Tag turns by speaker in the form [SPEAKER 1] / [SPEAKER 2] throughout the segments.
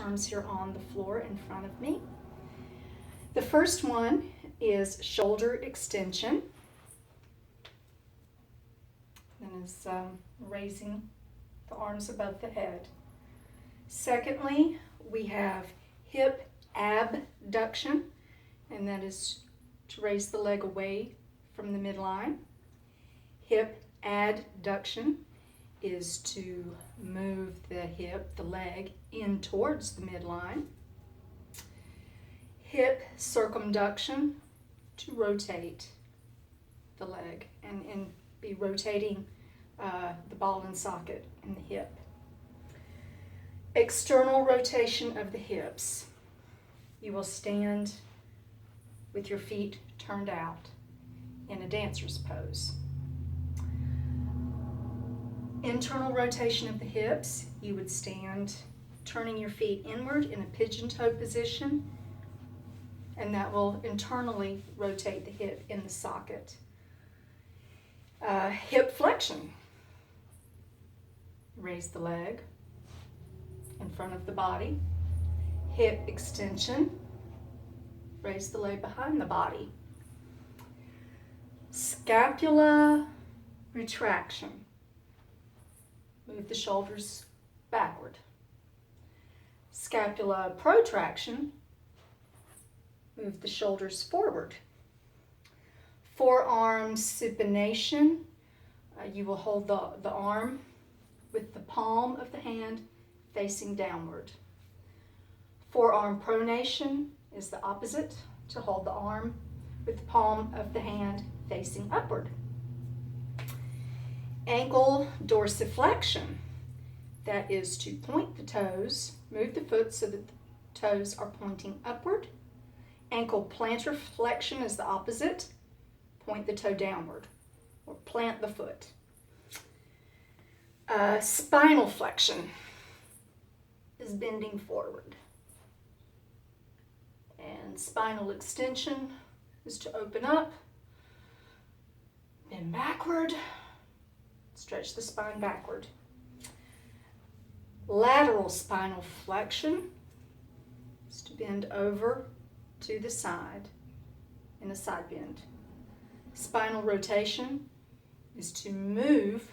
[SPEAKER 1] terms here on the floor in front of me. The first one is shoulder extension. And is raising the arms above the head. Secondly, we have hip abduction, and that is to raise the leg away from the midline. Hip adduction is to move the hip, the leg, in towards the midline. Hip circumduction, to rotate the leg and be rotating the ball and socket in the hip. External rotation of the hips. You will stand with your feet turned out in a dancer's pose. Internal rotation of the hips. You would stand turning your feet inward in a pigeon toe position, and that will internally rotate the hip in the socket. Hip flexion. Raise the leg in front of the body. Hip extension. Raise the leg behind the body. Scapula retraction. Move the shoulders backward. Scapula protraction. Move the shoulders forward. Forearm supination. You will hold the arm with the palm of the hand facing downward. Forearm pronation is the opposite, to hold the arm with the palm of the hand facing upward. Ankle dorsiflexion. That is to point the toes, move the foot so that the toes are pointing upward. Ankle plantar flexion is the opposite. Point the toe downward or plant the foot. Spinal flexion is bending forward. And spinal extension is to open up, bend backward, stretch the spine backward. Lateral spinal flexion is to bend over to the side in a side bend. Spinal rotation is to move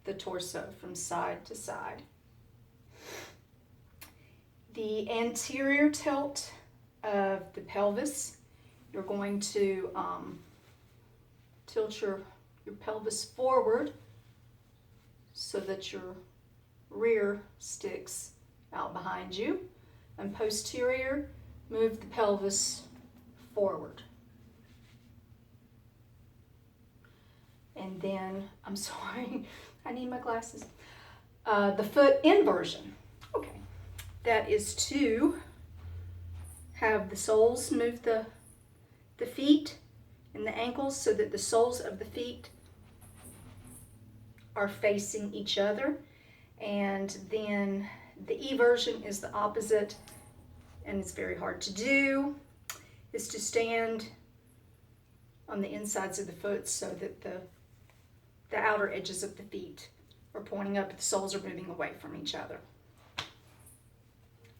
[SPEAKER 1] the torso from side to side. The anterior tilt of the pelvis, you're going to tilt your pelvis forward so that your rear sticks out behind you. And posterior, move the pelvis forward. And then, I'm sorry, I need my glasses. The foot inversion. Okay, that is to have the soles move the feet and the ankles so that the soles of the feet are facing each other. And then the eversion is the opposite, and it's very hard to do, is to stand on the insides of the foot so that the outer edges of the feet are pointing up, the soles are moving away from each other.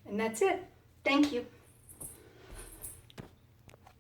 [SPEAKER 1] And that's it. Thank you.